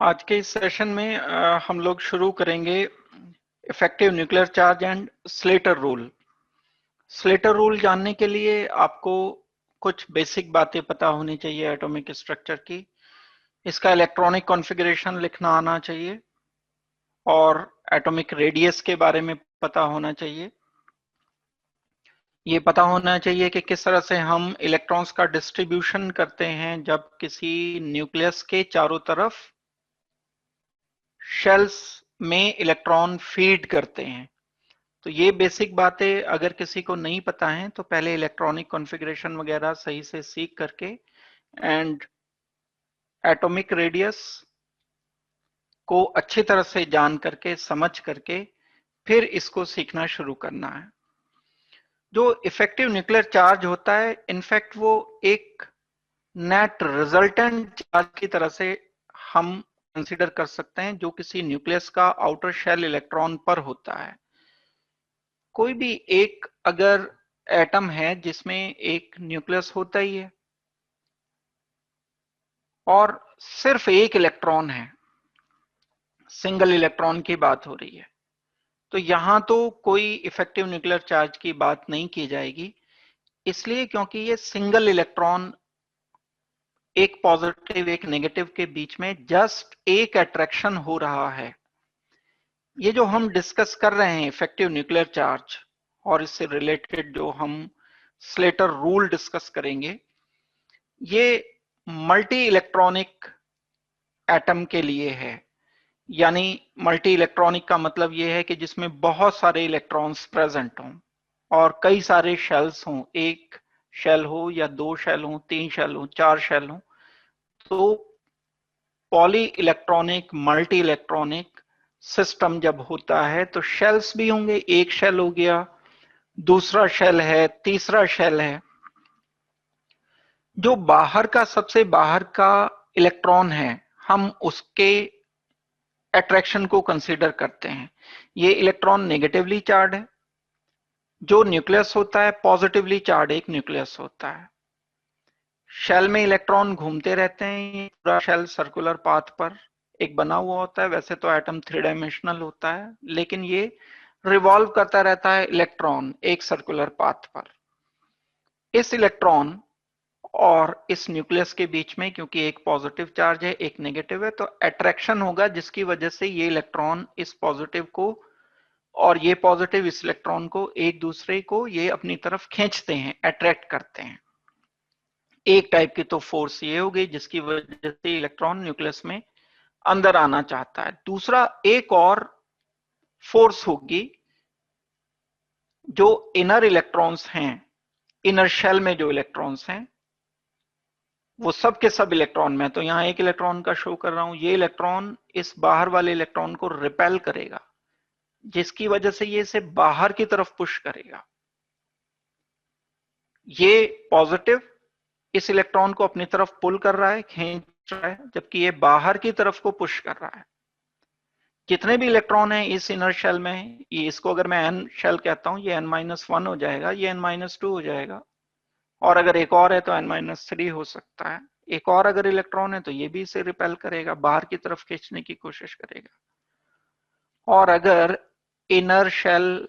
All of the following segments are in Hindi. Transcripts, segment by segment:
आज के इस सेशन में हम लोग शुरू करेंगे effective nuclear charge and Slater rule. Slater rule जानने के लिए आपको कुछ बेसिक बातें पता होनी चाहिए एटॉमिक स्ट्रक्चर की। इसका इलेक्ट्रॉनिक कॉन्फ़िगरेशन लिखना आना चाहिए और एटॉमिक रेडियस के बारे में पता होना चाहिए। ये पता होना चाहिए कि किस तरह से हम इलेक्ट्रॉन्स का डिस्ट्रीब्यूशन करते हैं जब किसी न्यूक्लियस के चारों तरफ शेल्स में इलेक्ट्रॉन फीड करते हैं। तो ये बेसिक बातें अगर किसी को नहीं पता है तो पहले इलेक्ट्रॉनिक कॉन्फ़िगरेशन वगैरह सही से सीख करके एंड एटॉमिक रेडियस को अच्छी तरह से जान करके समझ करके फिर इसको सीखना शुरू करना है। जो इफेक्टिव न्यूक्लियर चार्ज होता है इनफैक्ट वो एक नेट रिजल्टेंट चार्ज की तरह से हम कंसीडर कर सकते हैं जो किसी न्यूक्लियस का आउटर शेल इलेक्ट्रॉन पर होता है। कोई भी एक अगर एटम है जिसमें एक न्यूक्लियस होता ही है और सिर्फ एक इलेक्ट्रॉन है, सिंगल इलेक्ट्रॉन की बात हो रही है, तो यहां तो कोई इफेक्टिव न्यूक्लियर चार्ज की बात नहीं की जाएगी, इसलिए क्योंकि ये सिंगल इलेक्ट्रॉन एक पॉजिटिव एक नेगेटिव के बीच में जस्ट एक अट्रैक्शन हो रहा है। ये जो हम डिस्कस कर रहे हैं इफेक्टिव न्यूक्लियर चार्ज और इससे रिलेटेड जो हम स्लेटर रूल डिस्कस करेंगे, ये मल्टी इलेक्ट्रॉनिक एटम के लिए है। यानी मल्टी इलेक्ट्रॉनिक का मतलब यह है कि जिसमें बहुत सारे इलेक्ट्रॉन्स प्रेजेंट हों और कई सारे शेल्स हों, एक शेल हो या दो शेल हो, तीन शेल हो, चार शेल हो। तो poly electronic multi electronic system जब होता है तो शेल्स भी होंगे, एक शेल हो गया, दूसरा शेल है, तीसरा शेल है। जो बाहर का सबसे बाहर का इलेक्ट्रॉन है हम उसके अट्रैक्शन को कंसीडर करते हैं। ये इलेक्ट्रॉन नेगेटिवली चार्ज है। जो न्यूक्लियस होता है पॉजिटिवली चार्ज एक न्यूक्लियस होता है। शेल में इलेक्ट्रॉन घूमते रहते हैं, पूरा शेल सर्कुलर पाथ पर एक बना हुआ होता है। वैसे तो एटम थ्री डायमेंशनल होता है लेकिन ये रिवॉल्व करता रहता है इलेक्ट्रॉन एक सर्कुलर पाथ पर। इस इलेक्ट्रॉन और इस न्यूक्लियस के बीच में क्योंकि एक पॉजिटिव चार्ज है एक नेगेटिव है तो अट्रैक्शन होगा जिसकी वजह से ये इलेक्ट्रॉन इस पॉजिटिव को और ये पॉजिटिव इस इलेक्ट्रॉन को एक दूसरे को ये अपनी तरफ खींचते हैं, अट्रैक्ट करते हैं। एक टाइप की तो फोर्स ये हो गई जिसकी वजह से इलेक्ट्रॉन न्यूक्लियस में अंदर आना चाहता है। दूसरा एक और फोर्स होगी जो इनर इलेक्ट्रॉन्स हैं, इनर शेल में जो इलेक्ट्रॉन्स हैं वो सब के सब इलेक्ट्रॉन, में तो यहां एक इलेक्ट्रॉन का शो कर रहा हूं, ये इलेक्ट्रॉन इस बाहर वाले इलेक्ट्रॉन को रिपेल करेगा जिसकी वजह से ये इसे बाहर की तरफ पुश करेगा। ये पॉजिटिव इस इलेक्ट्रॉन को अपनी तरफ पुल कर रहा है, खींच रहा है, जबकि ये बाहर की तरफ को पुश कर रहा है। जितने भी इलेक्ट्रॉन हैं इस इनर शेल में, ये इसको अगर मैं एन शेल कहता हूं, ये n-1 हो जाएगा, ये n-2 हो जाएगा, और अगर एक और है तो n-3 हो सकता है। एक और अगर इलेक्ट्रॉन है तो ये भी इसे रिपेल करेगा, बाहर की तरफ खींचने की कोशिश करेगा। और अगर इनर शेल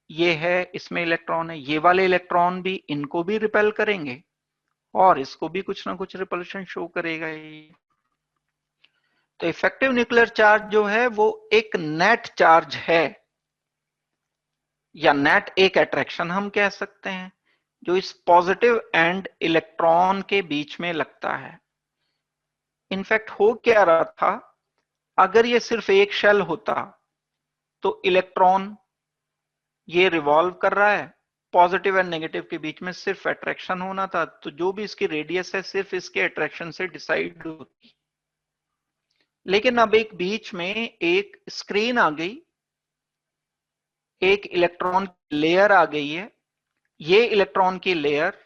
ये है, इसमें इलेक्ट्रॉन है, ये वाले इलेक्ट्रॉन भी इनको भी रिपेल करेंगे और इसको भी कुछ ना कुछ रिपल्शन शो करेगा ये। तो इफेक्टिव न्यूक्लियर चार्ज जो है वो एक नेट चार्ज है या नेट एक अट्रैक्शन हम कह सकते हैं जो इस पॉजिटिव एंड इलेक्ट्रॉन के बीच में लगता है। इनफैक्ट हो क्या रहा था, अगर ये सिर्फ एक शेल होता तो इलेक्ट्रॉन ये रिवॉल्व कर रहा है, पॉजिटिव एंड नेगेटिव के बीच में सिर्फ अट्रैक्शन होना था, तो जो भी इसकी रेडियस है सिर्फ इसके अट्रैक्शन से डिसाइड होती। लेकिन अब एक बीच में एक स्क्रीन आ गई, एक इलेक्ट्रॉन लेयर आ गई है। ये इलेक्ट्रॉन की लेयर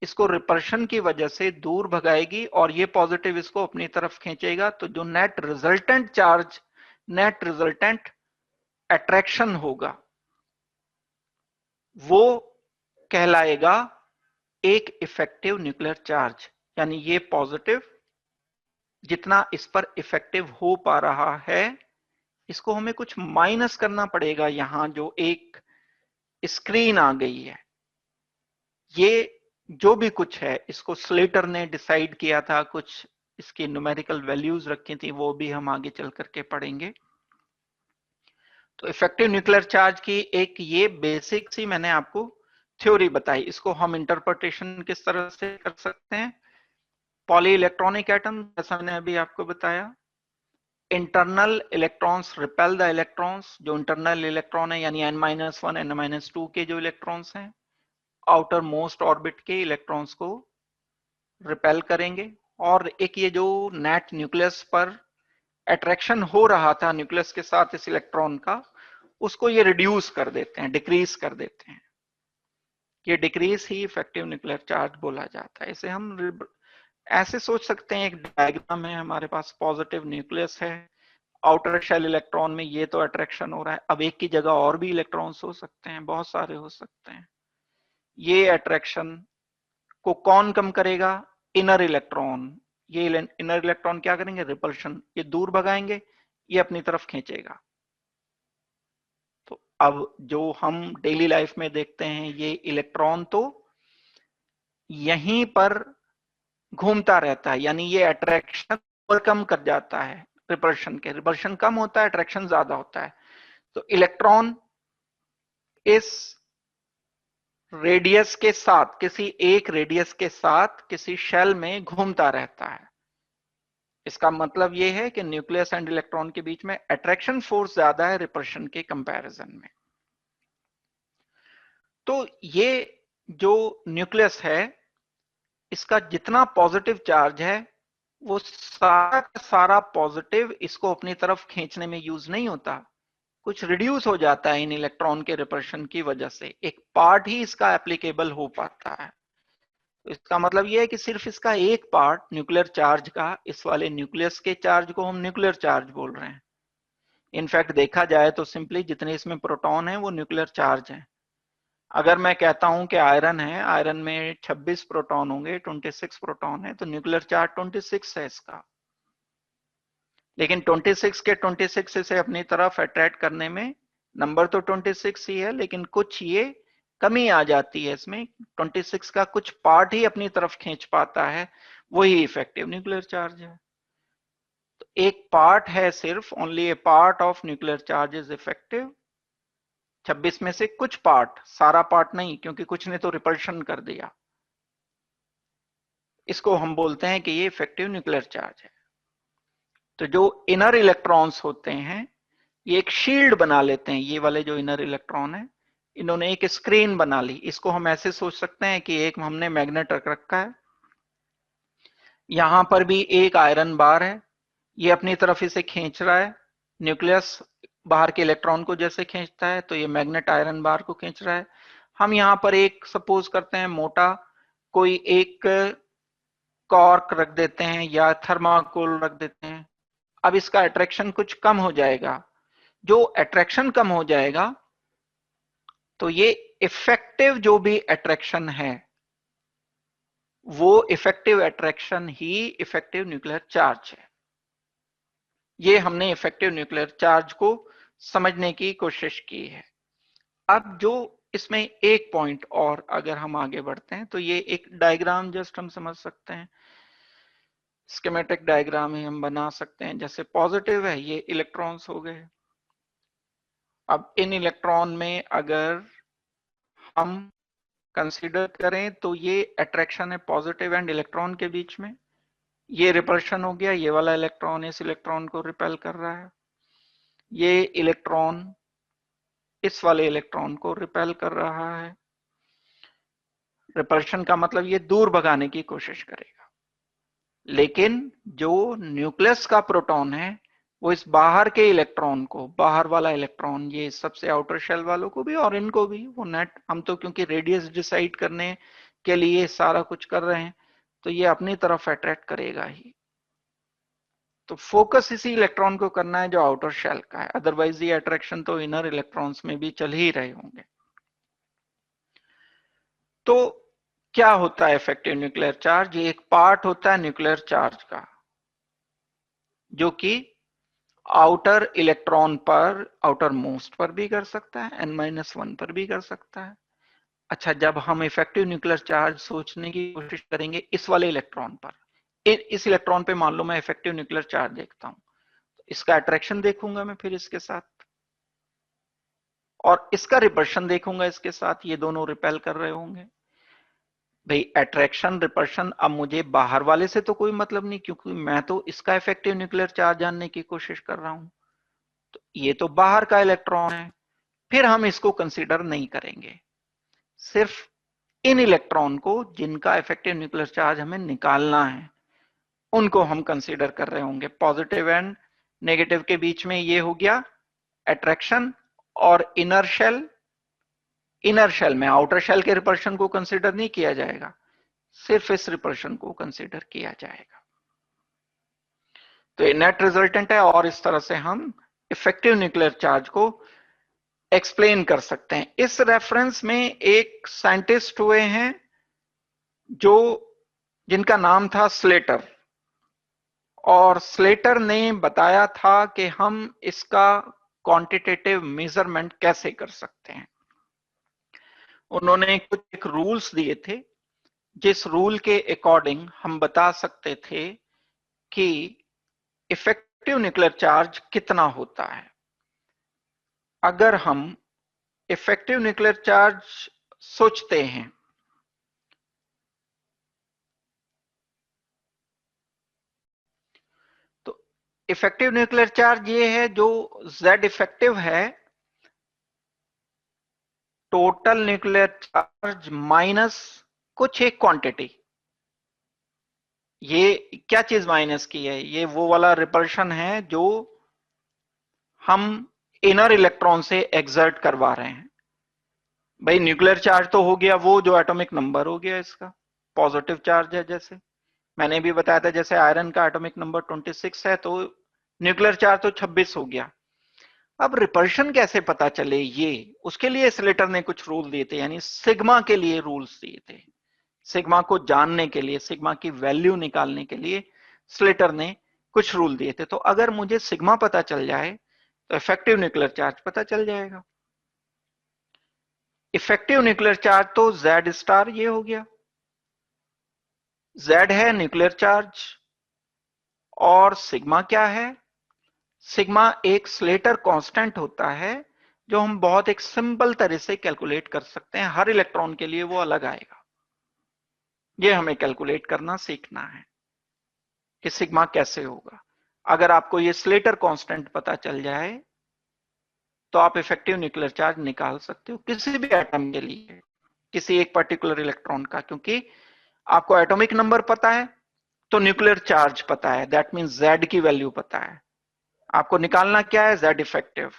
इसको रिपल्शन की वजह से दूर भगाएगी और ये पॉजिटिव इसको अपनी तरफ खींचेगा। तो जो net resultant charge, net resultant attraction होगा वो कहलाएगा एक इफेक्टिव न्यूक्लियर चार्ज। यानी ये पॉजिटिव जितना इस पर इफेक्टिव हो पा रहा है, इसको हमें कुछ माइनस करना पड़ेगा। यहां जो एक स्क्रीन आ गई है, ये जो भी कुछ है, इसको स्लेटर ने डिसाइड किया था, कुछ इसकी न्यूमेरिकल वैल्यूज रखी थी, वो भी हम आगे चल करके पढ़ेंगे। तो इफेक्टिव न्यूक्लियर चार्ज की एक ये बेसिक सी मैंने आपको थ्योरी बताई। इसको हम इंटरप्रिटेशन किस तरह से कर सकते हैं? पॉली इलेक्ट्रॉनिक एटम, जैसा मैंने अभी आपको बताया, internal electrons repel the electrons, जो इंटरनल इलेक्ट्रॉन है यानी n-1 n-2 के जो इलेक्ट्रॉन्स हैं, आउटर मोस्ट ऑर्बिट के इलेक्ट्रॉन्स को रिपेल करेंगे। और एक ये जो नेट न्यूक्लियस पर अट्रैक्शन हो रहा था न्यूक्लियस के साथ इस इलेक्ट्रॉन का, उसको ये रिड्यूस कर देते हैं, डिक्रीज कर देते हैं। ये डिक्रीज ही इफेक्टिव न्यूक्लियर चार्ज बोला जाता है। इसे हम ऐसे सोच सकते हैं, एक डायग्राम है हमारे पास, पॉजिटिव न्यूक्लियस है, आउटर शेल इलेक्ट्रॉन में ये तो अट्रैक्शन हो रहा है। अब एक की जगह और भी इलेक्ट्रॉन्स हो सकते हैं, बहुत सारे हो सकते हैं। ये अट्रैक्शन को कौन कम करेगा? Inner electron. ये इनर इलेक्ट्रॉन क्या करेंगे? रिपल्शन, ये दूर भगाएंगे, ये अपनी तरफ खींचेगा। तो अब जो हम डेली लाइफ में देखते हैं, ये इलेक्ट्रॉन तो यहीं पर घूमता रहता है, यानी ये अट्रैक्शन और कम कर जाता है रिपल्शन के। रिपल्शन कम होता है, अट्रैक्शन ज्यादा होता है। तो इलेक्ट्रॉन इस रेडियस के साथ, किसी एक रेडियस के साथ किसी शेल में घूमता रहता है। इसका मतलब यह है कि न्यूक्लियस एंड इलेक्ट्रॉन के बीच में अट्रैक्शन फोर्स ज्यादा है रिपल्शन के कंपैरिजन में। तो ये जो न्यूक्लियस है, इसका जितना पॉजिटिव चार्ज है, वो सारा का सारा पॉजिटिव इसको अपनी तरफ खींचने में यूज नहीं होता, कुछ रिड्यूस हो जाता है इन इलेक्ट्रॉन के रिपल्शन की वजह से। एक पार्ट ही इसका एप्लीकेबल हो पाता है। तो इसका मतलब यह है कि सिर्फ इसका एक पार्ट न्यूक्लियर चार्ज का, इस वाले न्यूक्लियस के चार्ज को हम न्यूक्लियर चार्ज बोल रहे हैं। इनफैक्ट देखा जाए तो सिंपली जितने इसमें प्रोटॉन है वो न्यूक्लियर चार्ज है। अगर मैं कहता हूं कि आयरन है, आयरन में 26 प्रोटॉन होंगे, 26 प्रोटॉन है, तो न्यूक्लियर चार्ज 26 है इसका। लेकिन 26 के 26 इसे अपनी तरफ अट्रैक्ट करने में, नंबर तो 26 ही है, लेकिन कुछ ये कमी आ जाती है इसमें। 26 का कुछ पार्ट ही अपनी तरफ खींच पाता है, वही इफेक्टिव न्यूक्लियर चार्ज है। तो एक पार्ट है सिर्फ, only A part of nuclear charge is effective. 26 में से कुछ पार्ट, सारा पार्ट नहीं, क्योंकि कुछ ने तो रिपल्शन कर दिया। इसको हम बोलते हैं कि ये इफेक्टिव न्यूक्लियर चार्ज है। तो जो इनर इलेक्ट्रॉन्स होते हैं, ये एक शील्ड बना लेते हैं। ये वाले जो इनर इलेक्ट्रॉन है, इन्होंने एक स्क्रीन बना ली। इसको हम ऐसे सोच सकते हैं कि एक हमने मैग्नेट रख रखा है, यहां पर भी एक आयरन बार है, ये अपनी तरफ इसे खींच रहा है। न्यूक्लियस बाहर के इलेक्ट्रॉन को जैसे खींचता है, तो ये मैग्नेट आयरन बार को खींच रहा है। हम यहां पर एक सपोज करते हैं मोटा कोई एक कॉर्क रख देते हैं या थर्माकोल रख देते हैं। अब इसका अट्रैक्शन कुछ कम हो जाएगा। जो अट्रैक्शन कम हो जाएगा, तो ये इफेक्टिव जो भी अट्रैक्शन है, वो इफेक्टिव अट्रैक्शन ही इफेक्टिव न्यूक्लियर चार्ज है। ये हमने इफेक्टिव न्यूक्लियर चार्ज को समझने की कोशिश की है। अब जो इसमें एक पॉइंट और अगर हम आगे बढ़ते हैं, तो ये एक डायग्राम जस्ट हम समझ सकते हैं, स्कीमेटिक डायग्राम ही हम बना सकते हैं। जैसे पॉजिटिव है, ये इलेक्ट्रॉन्स हो गए। अब इन इलेक्ट्रॉन में अगर हम कंसीडर करें, तो ये अट्रैक्शन है पॉजिटिव एंड इलेक्ट्रॉन के बीच में। ये रिपल्शन हो गया, ये वाला इलेक्ट्रॉन इस इलेक्ट्रॉन को रिपेल कर रहा है, ये इलेक्ट्रॉन इस वाले इलेक्ट्रॉन को रिपेल कर रहा है। रिपल्शन का मतलब ये दूर भगाने की कोशिश करेगा। लेकिन जो न्यूक्लियस का प्रोटॉन है, वो इस बाहर के इलेक्ट्रॉन को, बाहर वाला इलेक्ट्रॉन, ये सबसे आउटर शेल वालों को भी और इनको भी, वो नेट, हम तो क्योंकि रेडियस डिसाइड करने के लिए सारा कुछ कर रहे हैं, तो ये अपनी तरफ अट्रैक्ट करेगा ही। तो फोकस इसी इलेक्ट्रॉन को करना है जो आउटर शेल का है, अदरवाइज ये अट्रैक्शन तो इनर इलेक्ट्रॉन्स में भी चल ही रहे होंगे। तो क्या होता है इफेक्टिव न्यूक्लियर चार्ज? ये एक पार्ट होता है न्यूक्लियर चार्ज का। जो कि आउटर इलेक्ट्रॉन पर, आउटर मोस्ट पर भी कर सकता है, n-1 पर भी कर सकता है। अच्छा, जब हम इफेक्टिव न्यूक्लियर चार्ज सोचने की कोशिश करेंगे इस वाले इलेक्ट्रॉन पर, इस इलेक्ट्रॉन पे मान लो मैं इफेक्टिव न्यूक्लियर चार्ज देखता हूं, तो इसका अट्रैक्शन देखूंगा मैं फिर इसके साथ, और इसका रिपल्शन देखूंगा इसके साथ, ये दोनों रिपेल कर रहे होंगे। भाई अट्रैक्शन रिपल्शन, अब मुझे बाहर वाले से तो कोई मतलब नहीं, क्योंकि मैं तो इसका इफेक्टिव न्यूक्लियर चार्ज जानने की कोशिश कर रहा हूं। तो ये तो बाहर का इलेक्ट्रॉन है, फिर हम इसको कंसीडर नहीं करेंगे। सिर्फ इन इलेक्ट्रॉन को जिनका इफेक्टिव न्यूक्लियर चार्ज हमें निकालना है उनको हम कंसीडर कर रहे होंगे। पॉजिटिव एंड नेगेटिव के बीच में ये हो गया अट्रैक्शन, और इनर शेल में आउटर शेल के रिपल्शन को कंसीडर नहीं किया जाएगा, सिर्फ इस रिपल्शन को कंसीडर किया जाएगा। तो ये नेट रिजल्टेंट है, और इस तरह से हम इफेक्टिव न्यूक्लियर चार्ज को एक्सप्लेन कर सकते हैं। इस रेफरेंस में एक साइंटिस्ट हुए हैं जो जिनका नाम था स्लेटर, और स्लेटर ने बताया था कि हम इसका क्वांटिटेटिव मेजरमेंट कैसे कर सकते हैं। उन्होंने कुछ एक रूल्स दिए थे, जिस रूल के अकॉर्डिंग हम बता सकते थे कि इफेक्टिव न्यूक्लियर चार्ज कितना होता है। अगर हम इफेक्टिव न्यूक्लियर चार्ज सोचते हैं, तो इफेक्टिव न्यूक्लियर चार्ज ये है जो Z इफेक्टिव है, टोटल न्यूक्लियर चार्ज माइनस कुछ एक क्वांटिटी। ये क्या चीज माइनस की है? ये वो वाला रिपल्शन है जो हम इनर इलेक्ट्रॉन से एक्सर्ट करवा रहे हैं। भाई न्यूक्लियर चार्ज तो हो गया वो जो एटॉमिक नंबर हो गया इसका, पॉजिटिव चार्ज है। जैसे मैंने भी बताया था, जैसे आयरन का एटॉमिक नंबर 26 है तो न्यूक्लियर चार्ज तो 26 हो गया। अब रिपल्शन कैसे पता चले, ये उसके लिए स्लेटर ने कुछ रूल दिए थे, यानी सिग्मा के लिए रूल्स दिए थे। सिग्मा को जानने के लिए, सिग्मा की वैल्यू निकालने के लिए स्लेटर ने कुछ रूल दिए थे। तो अगर मुझे सिग्मा पता चल जाए तो इफेक्टिव न्यूक्लियर चार्ज पता चल जाएगा। इफेक्टिव न्यूक्लियर चार्ज तो Z स्टार ये हो गया, Z है न्यूक्लियर चार्ज, और सिग्मा क्या है? सिग्मा एक स्लेटर कांस्टेंट होता है जो हम बहुत एक सिंपल तरह से कैलकुलेट कर सकते हैं। हर इलेक्ट्रॉन के लिए वो अलग आएगा, ये हमें कैलकुलेट करना सीखना है कि सिग्मा कैसे होगा। अगर आपको ये स्लेटर कांस्टेंट पता चल जाए तो आप इफेक्टिव न्यूक्लियर चार्ज निकाल सकते हो किसी भी एटम के लिए, किसी एक पर्टिकुलर इलेक्ट्रॉन का, क्योंकि आपको एटॉमिक नंबर पता है तो न्यूक्लियर चार्ज पता है, दैट मींस Z की वैल्यू पता है। आपको निकालना क्या है? Z इफेक्टिव,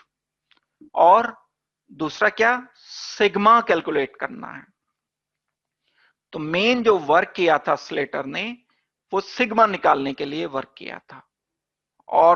और दूसरा क्या? सिग्मा कैलकुलेट करना है। तो मेन जो वर्क किया था स्लेटर ने, वो सिग्मा निकालने के लिए वर्क किया था। और